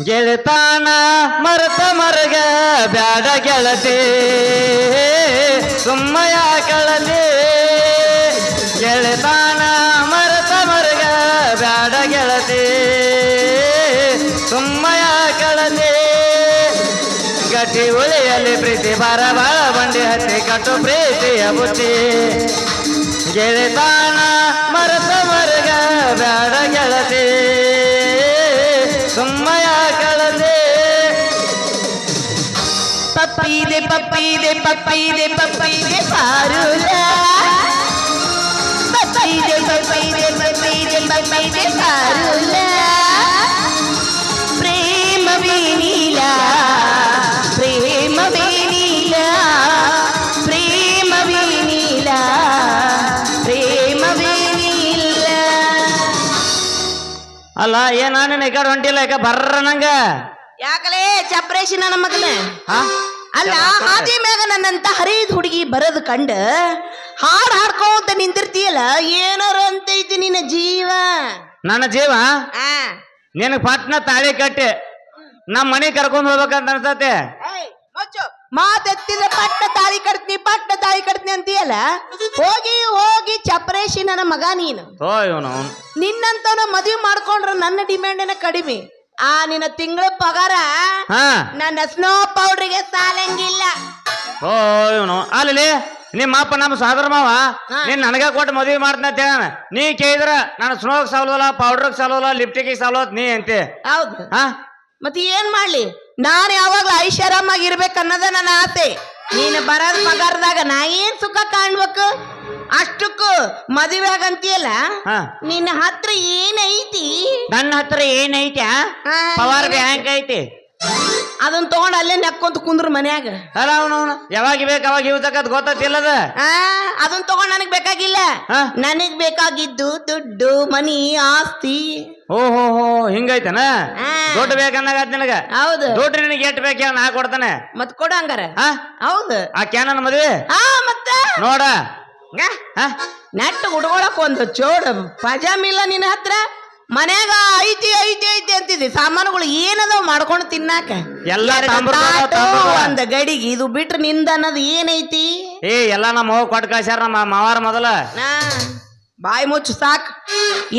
ಗೆಳತಾನ ಮರತ ಮರಗ ಬ್ಯಾಡ ಗೆಳತಿ ಸುಮ್ಮಯ ಕಳಲಿ ಗೆಳತಾನ ಮರತ ಮರಗ ಬ್ಯಾಡ ಗೆಳತಿ ಸುಮ್ಮಯ ಕಳಲಿ ಗಟ್ಟಿ ಉಳಿಯಲಿ ಪ್ರೀತಿ ಬಾರ ಬಾಳ ಬಂಡಿ ಹತ್ತಿ ಕಟ್ಟು ಪ್ರೀತಿಯ ಬುತ್ತಿ ಗೆಳತಾನ ಮರತ ಮರಗ ಬ್ಯಾಡ ಗೆಳತಿ ಸುಮ್ಮಯ ಕಳಲಿ ಪಪ್ಪೀದೆ ಪಪ್ಪೀದೆ ಪಪ್ಪೀದೆ ಪಪ್ಪೀದೆ ಪಾರುಲ ಪಪ್ಪೀದೆ ಪಪ್ಪೀದೆ ಪಪ್ಪೀದೆ ಪಪ್ಪೀದೆ ಪಾರುಲ ಪ್ರೇಮವೇ ನೀಲ ಪ್ರೇಮವೇ ನೀಲ ಪ್ರೇಮವೇ ನೀಲ ಪ್ರೇಮವೇ ನೀಲ. ಅಲ್ಲ ಏನ ನೀನ್ ಈ ಕಡೆ ಹೊಂಟಿಲ್ಲ ಈಗ ಬರ್ರ ನಂಗ ಯಾಕಲೇ ಚಪ್ರೇಶಿ ನನ್ನ ಮಗನೇ ಅಲ್ಲ ಹಾದಿ ಮ್ಯಾಗ ನನ್ನಂತ ಹರಿದ ಹುಡುಗಿ ಬರೋದು ಕಂಡ ಹಾಡ್ ಹಾಡ್ಕೊಂತ ನಿಂತಿರ್ತೀಯಲ್ಲ ಏನಾರ ಅಂತೈತಿ ನಿನ್ನ ಜೀವ. ನನ್ನ ಜೀವ ಆ ನಿನಗ್ ಪಟ್ನ ತಾಳಿ ಕಟ್ಟಿ ನಮ್ಮ ಮನೆ ಕರ್ಕೊಂಡ್ ಹೋಗ್ಬೇಕಂತ ಅನ್ಸತ್ತೆ. ಮಾತೆತ್ತಿದ್ರೆ ಪಟ್ಟ ತಾಳಿ ಕಟ್ತೀನಿ ಅಂತೀಯಲ್ಲ ಹೋಗಿ ಹೋಗಿ ಚಪ್ರೇಶಿ ನನ್ನ ಮಗ ನೀನು. ಓ ಇವನು ನಿನ್ನಂತವನ ಮದುವೆ ಮಾಡ್ಕೊಂಡ್ರ ನನ್ನ ಡಿಮ್ಯಾಂಡ್ ಕಡಿಮೆ. ಆ ನಿನ್ನ ತಿಂಗಳ ಪಗಾರ ನನ್ನ ಸ್ನೋ ಪೌಡ್ರಿಗೆ ಸಾಲಂಗಿಲ್ಲ. ಓ ಇವನು ಅಲ್ಲಿ ನಿಮ್ಮ ಅಪ್ಪ ನಮ್ಮ ಸಹೋದರ ಮಾವ ನೀನ್ ನನಗ ಕೊಟ್ಟು ಮದುವೆ ಮಾಡ್ತೀನಿ ಅಂತ ಹೇಳ ನೀ ಕೇಳಿದ್ರ ನಾನು ಸ್ನೋಗ್ ಸಾಲೋಲ್ಲ ಪೌಡ್ರಿಗೆ ಸಾಲೋಲ್ಲ ಲಿಪ್ಟಿಗೆ ಸಾಲೋತ್ ನೀ ಅಂತೆ. ಹೌದು ಮತ್ತೆ ಏನ್ ಮಾಡ್ಲಿ ನಾನು ಯಾವಾಗ್ಲೂ ಐಷಾರಾಮಾಗಿ ಇರ್ಬೇಕನ್ನೋದ ನನ್ನ ಆಸೆ. ನೀನು ಬರೋದ್ ಪಗಾರದಾಗ ನಾ ಏನ್ ಸುಖ ಕಾಣ್ಬೇಕು ಅಷ್ಟಕ್ಕೂ ಮದುವೆ ಆಗಂತೀಯಲ್ಲ ನಿನ್ನ ಹತ್ರ ಏನೈತಿ? ನನ್ನ ಹತ್ರ ಏನೈತಿ? ಪವರ್ ಬ್ಯಾಂಕ್ ಐತಿ. ಅದನ್ನ ತಗೊಂಡ್ ಅಲ್ಲೇ ನೆಕ್ಕೊಂತ ಕುಂದ್ರ ಮನ್ಯಾಗ. ಅಲ್ಲ ಅವನು ಯಾವಾಗ ಬೇಕು ಅವಾಗ ಇವ್ತಕ್ಕದ್ ಗೊತ್ತಿಲ್ಲದ. ಅದನ್ನ ತಗೊಂಡ್ ನನಗ್ ಬೇಕಾಗಿಲ್ಲ. ನನಗ್ ಬೇಕಾಗಿದ್ದು ದುಡ್ಡು ಮನಿ ಆಸ್ತಿ. ಓಹೋ ಹಿಂಗೈತನ ದುಡ್ಡು ಬೇಕಂದಾಗ ನಿನಗ. ಹೌದು ದುಡ್ಡು ನಿನಗೆ ಎಟ್ ಬೇಕ ನಾ ಕೊಡ್ತಾನೆ. ಮತ್ ಕೊಡ ಹಂಗಾರ. ಹೌದು ಆಕೆ ನನ್ನ ಮದ್ವೆ ಮತ್ತ ನೋಡ ನೆಟ್ ಉಡ್ಕೊಳಕ್ ಒಂದು ಚೋಡ ಪಜಾಮಿಲ್ಲ ನಿನ್ನ ಹತ್ರ. ಮನ್ಯಾಗ ಐತಿ ಐತಿ ಐತಿ ಅಂತಿದ್ದಿ ಸಾಮಾನುಗಳು ಏನದಾವ್ ಮಾಡ್ಕೊಂಡು ತಿನ್ನಾಕ ಒಂದ್ ಗಡಿಗೆ ಇದು ಬಿಟ್ರೆ ನಿಂದ ಅನ್ನೋದು ಏನೈತಿ? ಎಲ್ಲ ನಮ್ಮ ಹೋಗಿ ಕೊಟ್ಟು ಕಳ್ಸ್ಯಾರ ನಮ್ಮ ಮಾವಾರ ಮೊದಲ. ಬಾಯಿ ಮುಚ್ಚು ಸಾಕ್.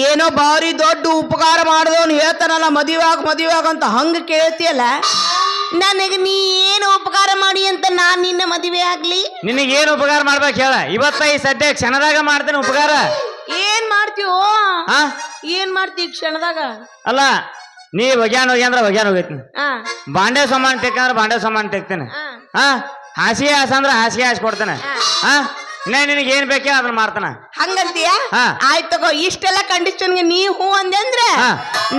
ಏನೋ ಬಾರಿ ದೊಡ್ಡ ಉಪಕಾರ ಮಾಡಿದವನು ಹೇಳ್ತಾನಲ್ಲ ಮದುವೆಯಾಗ ಅಂತ ಹಂಗ ಕೇಳ್ತಿಯಲ್ಲ. ನನಗೆ ನೀ ಏನು ಉಪಕಾರ ಮಾಡಿ ಅಂತ ನಾನ್ ನಿನ್ನ ಮದುವೆ ಆಗ್ಲಿ? ನಿನಗೆ ಏನು ಉಪಕಾರ ಮಾಡ್ಬೇಕು ಹೇಳ. ಇವತ್ತ ಈ ಸದ್ಯ ಕ್ಷಣದಾಗ ಮಾಡ್ತೇನೆ ಉಪಕಾರ. ಏನ್ ಮಾಡ್ತೀವೋ ಏನ್ ಮಾಡ್ತೀವಿ ಕ್ಷಣದಾಗ? ಅಲ್ಲ ನೀ ಒಗ್ಯಾನ ಅಂದ್ರೆ ಒಗ್ಯಾನ ಹೋಗೈತಿ. ಬಾಂಡೆ ಸಾಮಾನು ತೆಕ್ಕಂದ್ರೆ ಬಾಂಡೆ ಸಾಮಾನು ತೆಗ್ತೇನೆ. ಹಾಸಿಗೆ ಹಾಸ ಅಂದ್ರೆ ಹಾಸಿಗೆ ಹಾಸಿ ಕೊಡ್ತೇನೆ. ನಿನಗೆ ಏನ್ ಬೇಕೇ ಅದನ್ನ ಮಾಡ್ತಾನ. ಹಂಗಂತೀಯ? ಆಯ್ತು ತಗೋ. ಇಷ್ಟೆಲ್ಲ ಕಂಡೀಷನ್ಗೆ ನೀ ಹೂ ಅಂದೆ ಅಂದ್ರೆ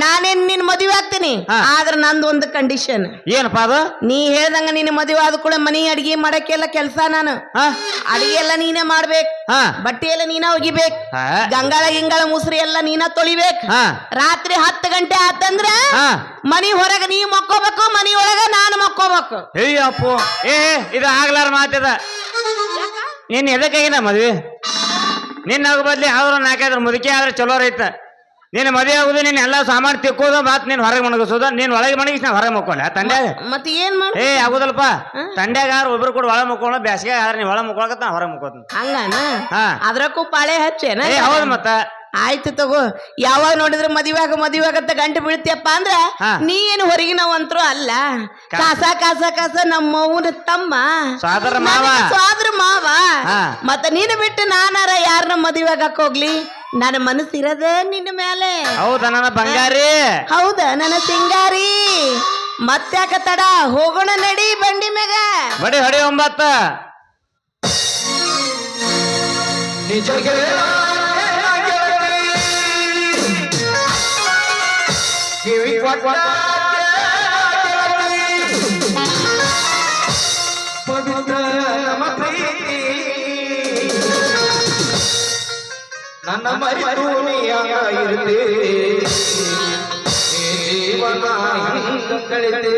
ನಾನೇನ್ ನಿನ್ ಮದುವೆ ಆಗ್ತೀನಿ. ಆದ್ರೆ ನಂದು ಒಂದು ಕಂಡೀಷನ್. ಏನಪ್ಪ ಅದು? ನೀ ಹೇಳ್ದಂಗ ನಿನ್ನ ಮದುವೆ ಆದ ಕೂಡ ಮನಿ ಅಡಿಗೆ ಮಾಡಕ್ಕೆಲ್ಲ ಕೆಲ್ಸ ನಾನು. ಅಡಿಗೆ ಎಲ್ಲ ನೀನೇ ಮಾಡ್ಬೇಕು. ಬಟ್ಟೆ ಎಲ್ಲ ನೀನ ಒಗಿಬೇಕು. ಗಂಗಾಳ ಗಿಂಗಾಳ ಮುಸ್ರಿ ಎಲ್ಲ ನೀನ ತೊಳಿಬೇಕು. ರಾತ್ರಿ 10 ಗಂಟೆ ಆತಂದ್ರ ಮನಿ ಹೊರಗ ನೀ ಮಕ್ಕೋಬೇಕು, ಮನಿ ಒಳಗ ನಾನು ಮಕ್ಕೋಬೇಕು. ಅಪ್ಪು ಇದು ಆಗ್ಲಾರ ಮಾತದ. ನೀನ್ ಎದಕ್ಕಾಗಿನ ಮದ್ವಿ? ನಿನ್ನ ಆಗ ಬದ್ಲಿ ಯಾವ್ದು 4-5 ಮುದುಕಿ ಆದ್ರೆ ಚಲೋ ರೈತ. ನೀನ್ ಮದುವೆ ಆಗುದು ನೀನ್ ಎಲ್ಲಾ ಸಾಮಾನು ತಿಕ್ಕೋದು ಮಾತ್ ನೀನ್ ಹೊರಗೆ ಮಣಗಿಸೋದು. ನೀನ್ ಒಳಗೆ ಮಣಗಿಸ್ ನಾ ಹೊರಗೆ ಮುಕ್ಕೊಂಡೆ ತಂಡ್ಯಾಗ. ಮತ್ತೆ ಏನ್ ಮಾಡ ಆಗುದಲ್ಪ. ತಂಡ್ಯಾಗ ಒಬ್ರು ಕೂಡ ಒಳಗೆ ಮುಕ್ಕೊಂಡು ಬ್ಯಾಸಿಗೆ ಆದ್ರೆ ನೀವ್ ಒಳಗೆ ಮುಕ್ಕೊಳಕತ್ತ ಹೊರಗೆ ಮುಕ್ಕೋತೀನಿ. ಹಂಗಾನ ಅದ್ರಕ್ಕೂ ಪಾಳೆ ಹಚ್ಚೇನ? ಹೌದು ಮತ್ತ. ಆಯ್ತು ತಗೋ. ಯಾವಾಗ ನೋಡಿದ್ರೆ ಮದುವೆಗತ್ತ ಗಂಟೆ ಬೀಳ್ತಿಯಪ್ಪ ಅಂದ್ರ ನೀ ಏನು ಹೊರಗಿನವಂತರು ಅಲ್ಲ. ಕಾಸ ನಮ್ಮವ್ವನ ತಮ್ಮ ಸೋದರ ಮಾವ. ಮತ್ತ ನೀನು ಬಿಟ್ಟು ನಾನಾರ ಯಾರನ್ನ ಮದುವೆಗಕ್ ಹೋಗ್ಲಿ? ನನ್ನ ಮನಸ್ಸಿರದ ನಿನ್ನ ಮೇಲೆ. ಹೌದಾ ನನ್ನ ಬಂಗಾರಿ? ಹೌದಾ ನನ್ನ ಸಿಂಗಾರಿ? ಮತ್ತ್ಯಾಕ ತಡ, ಹೋಗೋಣ ನಡಿ ಬಂಡಿ ಮ್ಯಾಗ. ಬಡಿ ಹೊಡಿ 9. ನನ್ನ ಮರಿತು ಇರುತ್ತೆ ಜೀವನ ಕಳೆದೆ.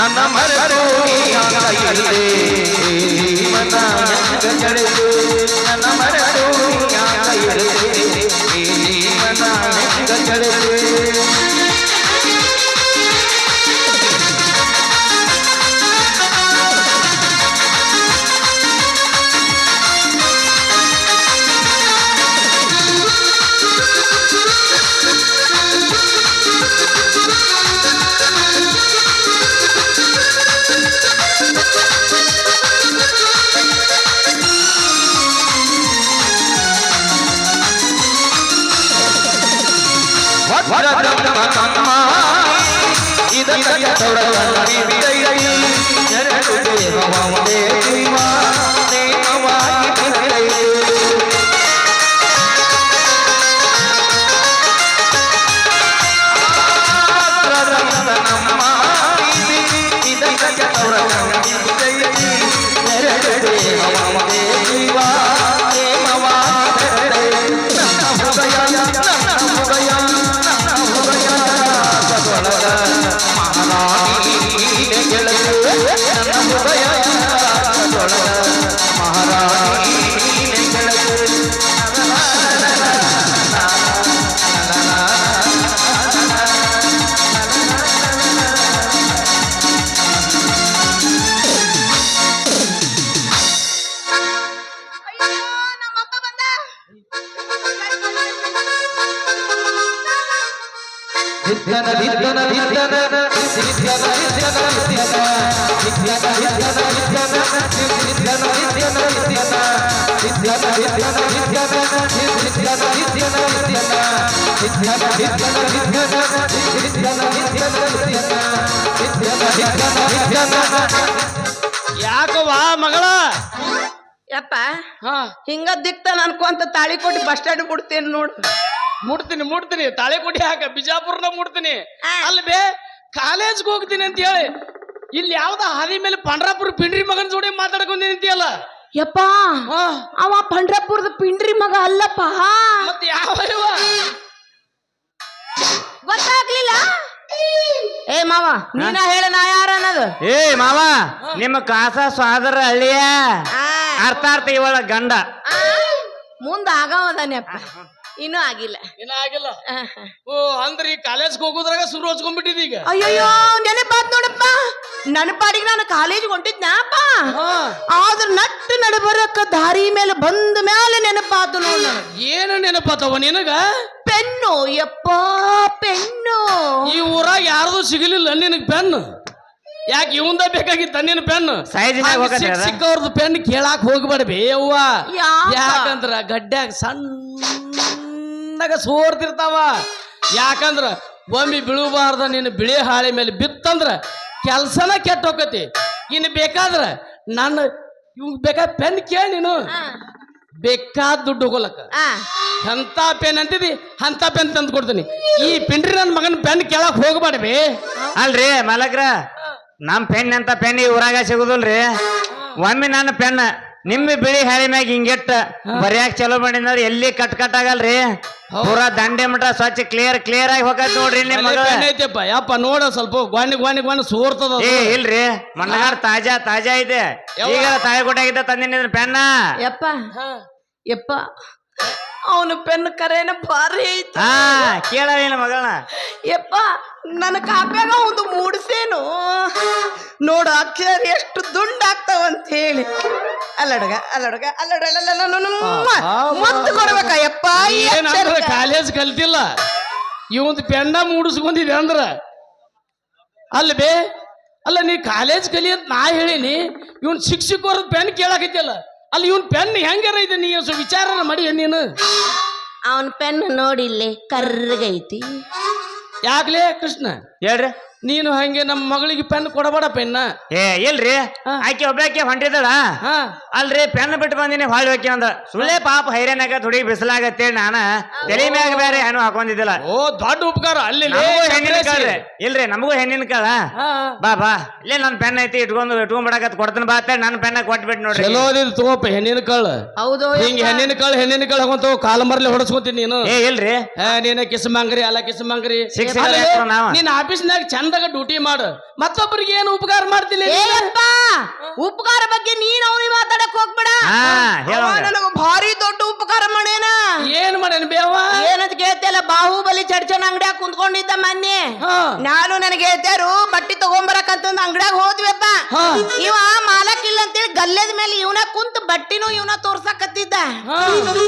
ನನ್ನ ಮರೆತು ನೀಯಾಗ ಇರುವೆ ಜೀವನ ಹೆಂಗ ಕಳೆದು ನನ್ನ ಮರೆತು ನೀಯಾಗ ಇರುವೆ ಜೀವನ ಹೆಂಗ ಕಳೆದು ಇದಕ್ಕೆ ತೊಡಗಲಿ ಎರಡು ದೇವವಂದೇ ಜೀವ ದೇವವಾಗಿ ಬಿದ್ದೈತೆ ನಮ್ಮ ಇದಕ್ಕೆ ತೊಡಗಲಿ ಎರಡು ದೇವವಂದೇ ಜೀವ ದೇವವಾಗಿ ಬಿದ್ದೈತೆ ನನ್ನ ಹೃದಯ ಯಾಕವಾ ಮಗಳ ಯಪ್ಪ ಹಿಂಗ ದಿಕ್ತಾನ ಅನ್ಕೊಂತ ತಾಳಿ ಕೊಟ್ಟು ಬಸ್ ಸ್ಟ್ಯಾಂಡ್ ಬಿಡ್ತೇನೆ ನೋಡು. ಮುಡ್ತೀನಿ ತಾಳಿಕೋಟಿ ಹಾಕ ಬಿಜಾಪುರ್ನ ಮುಡ್ತೀನಿ ಅಲ್ಲಿ ಬೇ ಕಾಲೇಜ್ಗೆ ಹೋಗ್ತೀನಿ ಅಂತ ಹೇಳಿ ಇಲ್ಲಿ ಯಾವ್ದ ಹಾದಿ ಮೇಲೆ ಪಂಡ್ರಾಪುರ ಪಿಂಡ್ರಿ ಮಗನ ಜೋಡಿ ಮಾತಾಡ್ಕೊಂತೀನಿ ಅಂತೀಯಲ್ಲ. ಯಪ್ಪ ಅವ ಪಂಡ್ರಪುರದ ಪಿಂಡ್ರಿ ಮಗ ಅಲ್ಲಪ್ಪ. ಮತ್ತೆ ಯಾವ ಗೊತ್ತಾಗ್ಲಿಲ್ಲ? ಏ ಮಾವ ನೀನ ಹೇಳ ನಾ ಯಾರ ಅನ್ನೋದು. ಏ ಮಾವ ನಿಮ್ಮ ಕಾಸ ಸ್ವಾದರ ಹಳ್ಳಿಯ ಅರ್ಥ ಇವಳ ಗಂಡ ಮುಂದ ಆಗವದಾನಪ್ಪ, ಇನ್ನೂ ಆಗಿಲ್ಲ. ಆಗಿಲ್ಲ. ಓ ಅಂದ್ರೆ ಈ ಕಾಲೇಜ್ಗೆ ಹೋಗೋದ್ರಾಗ ಶುರು ಹಚ್ಕೊಂಡ್ಬಿಟ್ಟಿದ್ ಈಗ. ಅಯ್ಯಯ್ಯೋ ನೆನಪಾತ್ ನೋಡಪ್ಪ, ನನ್ನ ಪಾಡಿಗೆ ನಾನು ಕಾಲೇಜ್ ಹೊಂಟಿದ್ನಪ್ಪ. ಆದ್ರ ನಟ್ಟು ನಡಬರಕ್ಕ ದಾರಿ ಮೇಲೆ ಬಂದ ಮೇಲೆ ನೆನಪಾತು ನೋಡ. ಏನು ನೆನಪಾತವ ನಿನಗ? ಪೆನ್ನು ಯಪ್ಪ ಪೆನ್ನು. ಈ ಊರಾಗ ಯಾರ್ದು ಸಿಗಲಿಲ್ಲ ನಿನಗ್ ಪೆನ್. ಯಾಕೆ ಇವಂದ ಬೇಕಾಗಿತ್ತ ನಿನ್ನ ಪೆನ್? ಸಿಕ್ಕವ್ರದ್ದು ಪೆನ್ ಕೇಳಾಕ್ ಹೋಗ್ಬೇಡ್ಬೇ ಅವ್ವ. ಯಾಕಂದ್ರ ಗಡ್ಡ್ಯಾಗ ಸಣ್ಣಗ ಸೋರ್ತಿರ್ತಾವ. ಯಾಕಂದ್ರ ಒಮ್ಮೆ ಬೀಳಬಾರ್ದ ನಿನ್ನ ಬಿಳಿ ಹಾಳೆ ಮೇಲೆ ಬಿತ್ತಂದ್ರ ಕೆಲ್ಸನ ಕೆಟ್ಟ ಹೋಗತಿ. ಇನ್ನು ಬೇಕಾದ್ರ ನನ್ನ ಇವ್ ಬೇಕಾದ ಪೆನ್ ಕೇಳಿ ನೀನು ಬೇಕಾದ ದುಡ್ಡು ಹೋಗಲಕ್ಕ. ಎಂತ ಪೆನ್ ಅಂತಿದಿ ಅಂತ ಪೆನ್ ತಂದು ಕೊಡ್ತೀನಿ. ಈ ಪಿಂಡ್ರಿ ನನ್ನ ಮಗನ ಪೆನ್ ಕೇಳಕ್ ಹೋಗ್ಬೇಡ್ಬೇ. ಅಲ್ರಿ ಮಲಗ್ರ, ನಮ್ ಪೆನ್ ಅಂತ ಪೆನ್ ಈ ಊರಾಗ ಸಿಗುದಿಲ್ರಿ. ಒಮ್ಮೆ ನನ್ನ ಪೆನ್ ನಿಮ್ಮಿ ಬಿಳಿ ಹಾಳಿ ಮ್ಯಾಗ ಹಿಂಗೆಟ್ಟ ಬರ್ಯಾಕ ಚಲೋ ಮಾಡಿದ್ರ ಎಲ್ಲಿ ಕಟ್ ಆಗಲ್ರಿ. ಪೂರಾ ದಂಡೆ ಮಠ ಸ್ವಚ್ಛ ಕ್ಲಿಯರ್ ಆಗಿ ಹೋಗತ್ ನೋಡ್ರಿ ನಿಮ್ ಮಗ. ಐತೆಪ್ಪ ಯಪ್ಪ ನೋಡ ಸ್ವಲ್ಪ ಗ್ವಾಣಿ ಸೋರ್ತದ. ಏ ಇಲ್ರಿ ಮಣ್ಣಗಾರ ತಾಜಾ ಇದೆ. ಈಗ ತಾಯಿ ಕೊಟ್ಟಾಗಿದ್ದ ತಂದಿನ ಪೆನ್ನ. ಯಪ್ಪ ಅವನು ಪೆನ್ ಕರೇನ ಭಾರಿ ಐತಿ. ಕೇಳವೇನ ಮಗಳನ್ನ. ಯಪ್ಪ ನನ್ನ ಕಾಪ್ಯಾಗ ಒಂದು ಮೂಡ್ಸೇನು ನೋಡು ಅಕ್ಷರ ಎಷ್ಟು ದುಂಡಾಗ್ತಾವಂತ ಹೇಳಿ. ಅಲ್ಲಡಗ ಮದ್ದು ಕೊಡ್ಬೇಕ ಯಪ್ಪ. ಕಾಲೇಜ್ ಕಲ್ತಿಲ್ಲ ಇವಂದು ಪೆನ್ನ ಮೂಡಿಸ್ಕೊಂಡಿದೆ ಅಂದ್ರ ಅಲ್ಲಿ ಬೇ. ಅಲ್ಲ ನೀ ಕಾಲೇಜ್ ಕಲಿ ಅಂತ ನಾ ಹೇಳಿನಿ, ಇವನ್ ಶಿಕ್ಷಕವ್ರದ್ ಪೆನ್ ಕೇಳಾಕೈತಿಯಲ್ಲ. ಅಲ್ಲಿ ಇವನ್ ಪೆನ್ ಹೆಂಗಾರ ಐತೆ ನೀ ವಿಚಾರ ಮಾಡಿ ನೀನು. ಅವನ್ ಪೆನ್ ನೋಡಿಲ್ಲೇ ಕರ್ರಗೈತಿ. ಯಾಕ್ಲೇ ಕೃಷ್ಣ ಹೇಳ್ರಿ, ನೀನು ಹಂಗೆ ನಮ್ಮ ಮಗಳಿಗೆ ಪೆನ್ ಕೊಡಬೇಡ ಪೆನ್ನ. ಏ ಇಲ್ರಿ ಆಕೆ ಒಬ್ಬಾಕೆ ಹೊಂಟಿದಳ. ಅಲ್ರಿ ಪೆನ್ ಬಿಟ್ಟು ಬಂದಿನಿ ಹೊಳ್ಳಿ ಹೋಗಿ ಅಂದ. ಸುಳ್ಳೆ ಪಾಪ ಹೈರಾಣಾಗ ಹುಡುಗಿ ಬಿಸಿಲಾಗತ್ತೇಳಿ ನಾನ ತಲೆ ಮ್ಯಾಗ ಬೇರೆ ಏನು ಹಾಕೊಂಡಿದ್ದಿಲ್ಲ. ಓ ದೊಡ್ಡ ಉಪಕಾರ. ಅಲ್ಲಿ ಹೆಣ್ಣಿನ ಕಾಳ್ರಿ ಇಲ್ರಿ, ನಮಗೂ ಹೆಣ್ಣಿನ ಕಾಳ. ಬಾ ಇಲ್ಲೇ ನನ್ ಪೆನ್ ಐತಿ ಇಟ್ಕೊಂಡ್ಬಿಡಕತ್ ಕೊಡ್ತೀನಿ ಬಾ ಅಂತೇಳಿ ನನ್ನ ಪೆನ್ನ ಕೊಟ್ಬಿಟ್ಟು ನೋಡ್ರಿ. ಚಲೋ ತಗೋಪ ಹೆಣ್ಣಿನ ಕಾಳು. ಹೌದು ಹಿಂಗ ಹೆಣ್ಣಿನ ಕಾಳು ಹೋಗಂತ ಕಾಲ ಮರ್ಲಿ ಹೊಡಸ್ಕೊಂತೀನಿ ನೀನು. ಏ ಇಲ್ರಿ ನೀನ ಕಿಸಮಂಗ್ರಿ ಅಲ್ಲ ಕಿಸಮಂಗ್ರಿ. ನಾವ ನೀನ್ ಆಫೀಸ್ನಾಗ ಚಂದ ಚಂದಾಗ ಡ್ಯೂಟಿ ಮಾಡು ಮತ್ತೊಬ್ಬರಿಗೆ ಏನು ಉಪಕಾರ ಮಾಡ್ತಿಲ್ಲ ಏಯಪ್ಪ ಉಪಕಾರ ಬಗ್ಗೆ ನೀನ್ ಅವ್ನಿಗೆ ಮಾತಾಡಕ್ ಹೋಗ್ಬೇಡ ಅವ ನನಗ ಭಾರಿ ದೊಡ್ಡ ಉಪಕಾರ ಮಾಡೇನ ಏನ್ ಮಾಡೇನ ಬೇವ ಏನಂತ ಕೇಳ್ತಿಯಲ್ಲ ಬಾಹುಬಲಿ ಚಡ್ಚನ ಅಂಗಡಿಯಾಗ ಕುಂತ್ಕೊಂಡಿದ್ದ ಮೊನ್ನೆ ನಾನು ನನಗೆ ಹೇಳ್ತಾರು ಬಟ್ಟಿ ತಗೊಂಬರಕಂತಂದ್ ಅಂಗಡಿಯಾಗ ಹೋದ್ವಿಪ್ಪ ಇವ ಮಾಲಕ್ ಇಲ್ಲ ಅಂತೇಳಿ ಗಲ್ಲೆದ ಮೇಲೆ ಇವನ ಕುಂತ ಬಟ್ಟಿನೂ ಇವನ ತೋರ್ಸಕತ್ತಿದ್ದ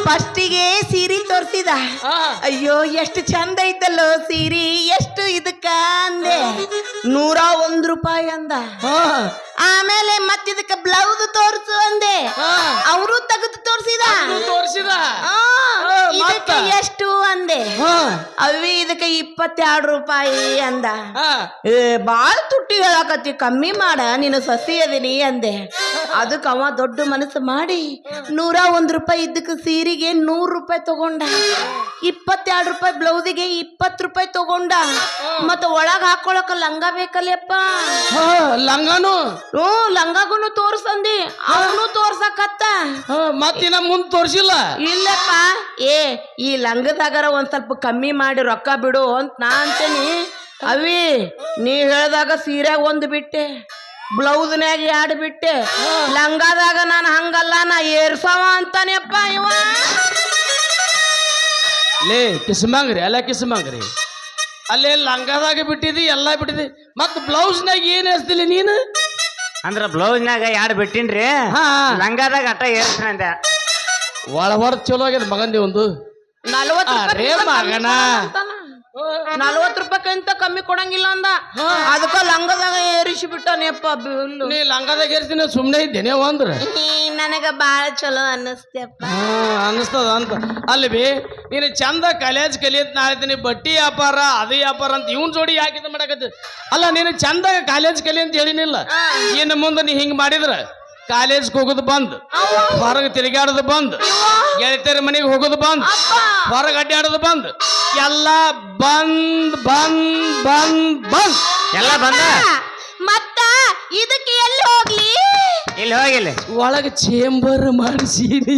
ಫಸ್ಟಿಗೆ ಸೀರೆ ತೋರ್ಸಿದ ಅಯ್ಯೋ ಎಷ್ಟು ಚಂದ ಐತಲ್ಲೋ ಸೀರೆ ಎಷ್ಟು ಇದಕ್ಕ ಅಂದೆ 101 ರೂಪಾಯಿ ಅಂದ ಆಮೇಲೆ ಮತ್ತಿದಕ್ಕ ಬ್ಲೌಸ್ ತೋರ್ಸು ಅಂದೆ ಅವರು ತೆಗೆದು ತೋರ್ಸಿದ ಇದಕ್ಕೆ ಎಷ್ಟು ಅಂದೆ ಅವಿ ಇದಕ್ಕೆ 22 ರೂಪಾಯಿ ಅಂದ ಬಾಳ್ ತುಟ್ಟಿ ಹೇಳಕತ್ತಿ ಕಮ್ಮಿ ಮಾಡ ನೀನು ಸಸಿ ಅದೀನಿ ಅಂದೆ ಅದಕ್ಕೆ ಅವ ದೊಡ್ಡ ಮನಸ್ಸು ಮಾಡಿ 101 ರೂಪಾಯಿ ಇದ್ದಕ್ಕೆ ಸೀರೆಗೆ 100 ರೂಪಾಯಿ ತಗೊಂಡ 22 ರೂಪಾಯಿ ಬ್ಲೌಸಿಗೆ 20 ರೂಪಾಯಿ ತಗೊಂಡ ಮತ್ತ ಒಳಗ ಹಾಕೊಳಕ ಲಂಗ ಬೇಕಲ್ಲಪ್ಪ ಲಂಗನು ಲಂಗಾಗುನು ತೋರ್ಸಂದಿ ಅವನು ತೋರ್ಸಕತ್ತ ಮತ್ತಿನ ಮುಂದ್ ತೋರ್ಸಿಲ್ಲ ಇಲ್ಲಪ್ಪ ಈ ಲಂಗದಾಗರ ಒಂದ್ ಸ್ವಲ್ಪ ಕಮ್ಮಿ ಮಾಡಿ ರೊಕ್ಕ ಬಿಡು ಅಂತ ನಾ ಅಂತೇನಿ ಅವಿ ನೀ ಹೇಳ್ದಾಗ ಸೀರೆಗ 1 ಬಿಟ್ಟೆ ಬ್ಲೌಸ್ನ್ಯಾಗ 2 ಬಿಟ್ಟೆ ಲಂಗಾದಾಗ ನಾನು ಹಂಗಲ್ಲ ನಾ ಏರ್ಸವ ಅಂತಾನೆಪ್ಪ ಇವ ಲೇ ಕಿಸ್ಮಂಗ್ರಿ ಅಲ್ಲ ಕಿಸ್ಮಂಗ್ರಿ ಅಲ್ಲೇ ಲಂಗದಾಗ ಬಿಟ್ಟಿದಿ ಎಲ್ಲಾ ಬಿಟ್ಟಿದಿ ಮತ್ ಬ್ಲೌಸ್ನಾಗ ಏನ್ ಏರ್ಸ್ತಿಲ್ಲ ನೀನು ಅಂದ್ರ ಬ್ಲೌಸ್ನಾಗ 2 ಬಿಟ್ಟಿನ್ರಿ ಲಂಗಾದಾಗ ಅಟ್ಟ ಏರ್ಸ್ನಂದ ಒಳ ಚಲೋ ಆಗ್ಯದ ಮಗಂದಿ ಒಂದು 40 ಮಗನ 40 ರೂಪಾಯಿಗಿಂತ ಕಮ್ಮಿ ಕೊಡಂಗಿಲ್ಲ ಅಂದ ಅದಕ್ಕ ಲಂಗದಾಗ ಏರಿಸಿ ಬಿಟ್ಟಾನೆಪ್ಪ ನೀ ಲಂಗದಾಗ ಏರ್ತೀನಿ ಸುಮ್ನೆ ಇದ್ದೇನೆ ಅಂದ್ರ ನನಗ ಬಾಳ ಚಲೋ ಅನ್ನಿಸ್ತೇಪ್ಪ ಅನ್ನಿಸ್ತದ ಅಂತ ಅಲ್ಲಿ ಬಿ ನೀನು ಚಂದ ಕಾಲೇಜ್ ಕಲಿಯತ್ ನಾಳ್ತೀನಿ ಬಟ್ಟಿ ವ್ಯಾಪಾರ ಅದು ವ್ಯಾಪಾರ ಅಂತ ಇವನ್ ಜೋಡಿ ಯಾಕಿದ ಮಾಡಕತ್ತ ಅಲ್ಲ ನೀನು ಚಂದ ಕಾಲೇಜ್ ಕಲಿ ಅಂತ ಹೇಳಿನಿಲ್ಲ ಇನ್ನು ಮುಂದೆ ನೀ ಹಿಂಗ್ ಮಾಡಿದ್ರ ಕಾಲೇಜ್ ಹೋಗೋದು ಬಂದ್ ಹೊರಗೆ ತಿರುಗಾಡೋದು ಬಂದ್ ಗೆಳತಿಯರ ಮನೆಗೆ ಹೋಗೋದು ಬಂದ್ ಹೊರಗೆ ಅಡ್ಡಾಡೋದು ಬಂದ್ ಎಲ್ಲ ಬಂದ್ ಬಂದ್ ಬಂದ್ ಬಂದ್ ಎಲ್ಲ ಬಂದ ಮತ್ತ ಇದಕ್ಕೆ ಎಲ್ಲಿ ಹೋಗ್ಲಿ ಇಲ್ಲಿ ಹೋಗಿಲ್ಲ ಒಳಗೆ ಚೇಂಬರ್ ಮಾಡಿಸೀನಿ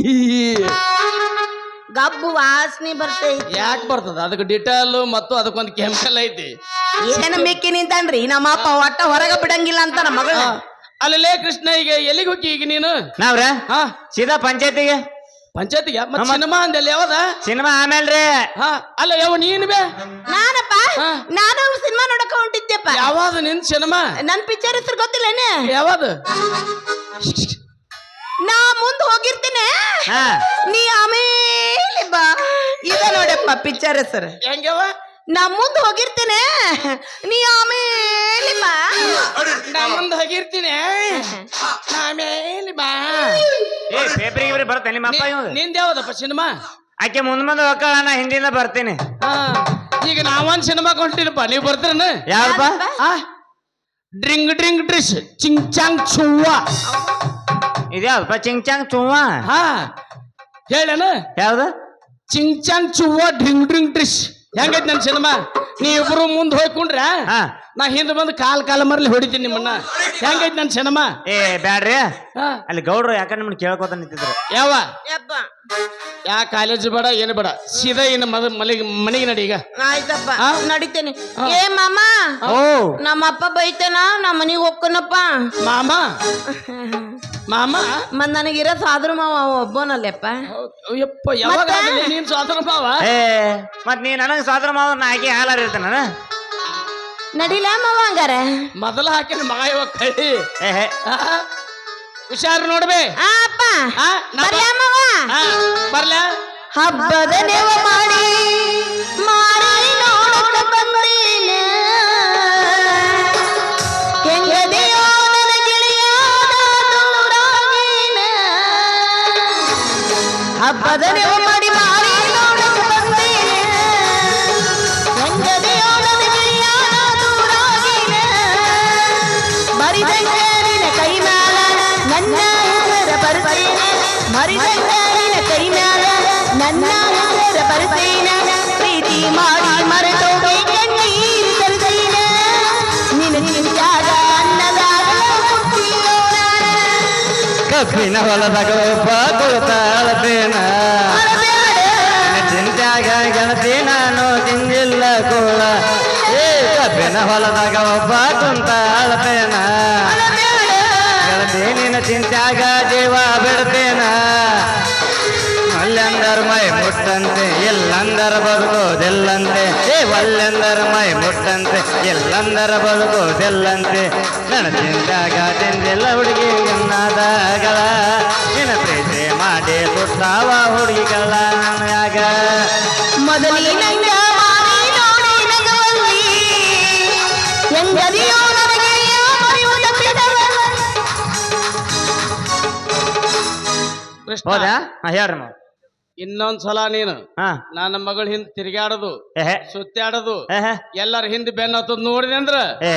ಗಬ್ಬು ವಾಸನೆ ಬರ್ತೈತಿ ಯಾಕೆ ಬರ್ತದ ಅದಕ್ಕೆ ಡಿಟೇಲ್ ಮತ್ತು ಅದಕ್ಕೊಂದು ಕೆಮಿಕಲ್ ಐತಿ ಏನ ಮಿಕ್ಕಿ ನಿಂತಾನ್ರಿ ನಮ್ಮ ಅಪ್ಪ ಒಟ್ಟ ಹೊರಗ ಬಿಡಂಗಿಲ್ಲ ಅಂತ ನಮ್ಮ ಮಗಳ ಅಲ್ಲೇ ಕೃಷ್ಣ ಈಗ ಎಲ್ಲಿಗೆ ಹೋಗಿ ಈಗ ನೀನು ನಾವ್ರ ಸೀದಾ ಪಂಚಾಯತಿಗೆ ಸಿನಿಮಾ ಅಂದೆಲ್ಲ ಯಾವದ ಸಿನಿಮಾ ಆಮೇಲ್ರಿ ಅಲ್ಲ ಯಾವ ನೀನ್ ಬೇ ನಾನಪ್ಪ ನಾನು ಸಿನಿಮಾ ನೋಡಕ ಹೊಂಟಿದ್ದೆಪ್ಪ ಯಾವಾಗ ನಿನ್ ಸಿನಿಮಾ ನನ್ ಪಿಕ್ಚರ್ ಹೆಸರು ಗೊತ್ತಿಲ್ಲೇನೆ ಯಾವಾಗ ನಾ ಮುಂದ್ ಹೋಗಿರ್ತೇನೆ ನೀ ಆಮೇಲೆ ಬಾ ಇದ ನೋಡಪ್ಪ ಪಿಕ್ಚರ್ ಹೆಸರು ಹೆಂಗವ ನಾ ಮುಂದ್ ಹೋಗಿರ್ತೇನೆ ನೀ ಆಮೇಲೆ ಬಾ ನಾ ಮುಂದ್ ಹೋಗಿರ್ತೀನಿ ಆಮೇಲೆ ಬಾ ಪೇಪರಿಗೆ ಬರುತ್ತೆ ನಿಮ್ಮ ಅಪ್ಪ ನಿಂದ ಯಾವ್ದಪ್ಪ ಸಿನಿಮಾ ಆಕೆ ಮುಂದ್ ಹೋಗ್ಕಳ ನಾ ಹಿಂದಿಂದ ಬರ್ತೀನಿ ಈಗ ನಾವೊಂದ್ ಸಿನಿಮಾ ಕೊಂಡಿನಪ್ಪ ನೀವ್ ಬರ್ತೀರನ ಯಾವಪ್ಪ ಡ್ರಿಂಗ್ ಡ್ರಿಂಗ್ ಡ್ರಿಶ್ ಚಿಂಗ್ ಚಾಂಗ್ ಚುವ್ವ ಇದ್ಯಾವ್ದಪ್ಪ ಚಿಂಗ್ ಚಾಂಗ್ ಚುವ್ವ ಹೇಳಣ ಯಾವ್ದು ಚಿಂಗ್ ಚಾಂಗ್ ಚುವ್ವ ಡ್ರಿಂಗ್ ಡ್ರಿಂಗ್ ಡ್ರಿಶ್ ಹೆಂಗೈತಿ ನನ್ ಸಿನಿಮಾ ನೀ ಇಬ್ರು ಮುಂದ್ ಹೋಗ್ಕೊಂಡ್ರ ನಾ ಹಿಂದ್ ಬಂದು ಕಾಲ ಮರ್ಲಿ ಹೊಡಿತೀನಿ ನಿಮ್ಮನ್ನ ಹೆಂಗೈತಿ ನನ್ ಸಿನಿಮಾ ಬ್ಯಾಡ್ರಿ ಅಲ್ಲಿ ಗೌಡ್ರು ಯಾಕಂದ್ರೆ ನಿಮ್ಮನ್ನ ಕೇಳ್ಕೊತ ನಿಂತಿದ್ರು ಯಾ ಕಾಲೇಜ್ ಬೇಡ ಏನು ಬೇಡ ಸೀದಾ ಇನ್ನು ಮನೆಗೆ ನಡಿ ಈಗ ಆಯ್ತಪ್ಪ ನಡಿತೇನೆ ಏ ಮಾಮ ನಮ್ಮಪ್ಪ ಬೈತೇನ ನಾ ಮನಿಗೆ ಹೋಗ್ಕನಪ್ಪ ಮಾಮ ಮತ್ ನನಗಿರ ಸಾದ್ರ ಮಾವ ಒಬ್ಬನಲ್ಲಪ್ಪ ಯಾವಾಗ ನೀನ್ ಸ್ವಾತಂತ್ರ್ಯ ಮಾವ ಮತ್ ನೀ ನನಗ್ ಸ್ವಾತಂತ್ರ್ಯ ಮಾವ ನಾ ಹಾಕಿ ಹಾಲಾರ ಇರ್ತಾನ ನಡಿಲ ಮಾವ ಹಂಗಾರ ಮೊದಲ ಹಾಕಿನ ಮಗ ಇವಾಗ ಕಳಿ ಹುಷಾರು ನೋಡ್ಬೇ ಅಪ್ಪ ಬರ್ಲ ಹಬ್ಬದ ನೆವ ಮಾಡಿ ಮಾರಿ ನೋಡಕ ಬಂದೀನ ಹೆಂಗದೆಯೋ ನನ್ನ ಗೆಳೆಯಾದ ದೂರಾಗಿನ ಹಬ್ಬದ ನೆವ ಮಾಡಿ ಮಾರಿ ನೋಡಕ ಬಂದೀನ ಹೆಂಗದೆಯೋ ನನ್ನ ಗೆಳೆಯಾದ ದೂರಾಗಿನ ಮರಿದಂಗ ನಿನ್ನ ಕೈ ಮ್ಯಾಲ ನನ್ನ ಹೆಸರ ಬರ್ತೀನ ಮರಿದಂಗ ನಿನ್ನ ಕೈ ಮ್ಯಾಲ ನನ್ನ ಹೆಸರ ಬರ್ತೀನ ಪ್ರೀತಿ ಮಾಡಿ ಮರೆತೋಗಿ ಕಣ್ಣೀರು ತರುತ್ತೇನ ನಿನ್ನ ಚಿಂತ್ಯಾಗ ಅನ್ನದಾಗ ಕಬ್ಬಿನ ಹೊಲದಾಗ ಒಬ್ಬ ಕುಳಿತಾಳತೇನ ಚಿಂತ್ಯಾಗ ಗೆಳತಿ ನಾನು ತಿಂದಿಲ್ಲ ಕೋಳ ಕಬ್ಬಿನ ಹೊಲದಾಗ ಒಬ್ಬ ಕುಂತ ಅಳತೇನ ಗೆಳತಿ ನಿನ್ನ ಚಿಂತ್ಯಾಗ ಜೀವ ಬಿಡ್ತೇನ ಒಲ್ಲೆಂದರ ಮೈ ಮುಟ್ಟಂತೆ ಎಲ್ಲಂದರ ಬದುಕೋದೆಲ್ಲಂತೆ ಒಲ್ಲೆಂದರ ಮೈ ಮುಟ್ಟಂತೆ ಎಲ್ಲಂದರ ಬದುಕೋದೆಲ್ಲಂತೆ ನನ್ನ ಚಿಂತ್ಯಾಗ ತಿಂದಿಲ್ಲ ಹುಡುಗಿ ಗನ್ನಾದಗಳ ನಿನ್ನ ಪ್ರೀತಿ ಮಾಡಿ ಸುತ್ತಾವ ಹುಡುಗಿಗಳ ನನಗ ಮೊದಲಿನಂಗ ಮಾರಿ ನೋಡಿ ನಗವಲ್ಲಿ ಎಂದರಿಯೋ ನನಗೆ ಮರೆಯುವುದ ಬಿಡವ. ಕೃಷ್ಣ ಹೌದಾ ಹೇಳ್ರಿ ಮಾವ. ಇನ್ನೊಂದ್ಸಲ ನೀನು ಹಾ ನನ್ನ ಮಗಳ ಹಿಂದ್ ತಿರ್ಗಾಡೋದು ಏಹೆ ಸುತ್ತಾಡೋದು ಏಹೆ ಎಲ್ಲರ ಹಿಂದ್ ಬೆನ್ನ ಹತ್ತದ್ ನೋಡಿದೆ ಅಂದ್ರ ಏ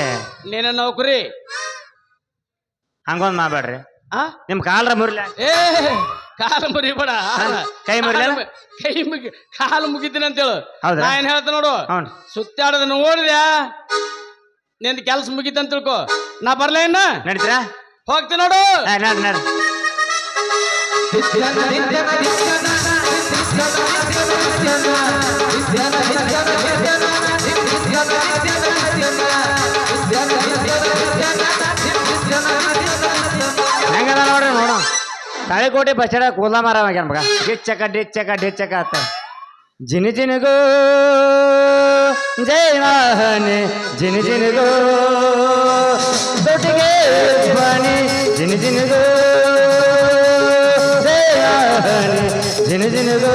ನೀನ ನೌಕರಿ ಹಂಗೊಂದ್ ಮಾಡ್ಬೇಡ್ರಿ ಆ ನಿಮ್ ಕಾಲ್ರ ಮುರ್ಲ ಏ ಕಾಲು ಮುರಿಬೇಡ ಕೈ ಮುರಿಲಿಲ್ಲ? ಕಾಲು ಮುಗಿತೀನಿ ಅಂತೇಳು ಹೌದಾ? ನಾ ಏನ್ ಹೇಳ್ತ ನೋಡು ಹ್ಞೂ ಸುತ್ತಾಡೋದು ನೋಡಿದ್ಯಾ ನಿಂದ ಕೆಲ್ಸ ಮುಗಿತಂತ ತಿಳ್ಕೊ ನಾ ಬರ್ಲೇ ಇನ್ನ ನಡೀತೀರಾ ಹೋಗ್ತೀನಿ ನೋಡು ನಡ್ರಿ ನಡ್ರಿ ಹೆಂಗದ ನೋಡ್ರಿ ನೋಡು ತಾಳಿಕೋಟೆ ಬಸ್ಸಡ ಕೂದಲ ಮಾರ ಆಗ್ಯಾನ ಮಗ ಡಿಚ್ಚಕ ಆತ ಜಿನಿಗೋ ಜೈ ವಾಹನೆ ಜಿನಿಗೋ ದೊಡ್ಡಿಗೆ ಬನಿ ಜಿನಿಗೋ ಜೈ ವಾಹನೆ ಜಿನಿಗೋ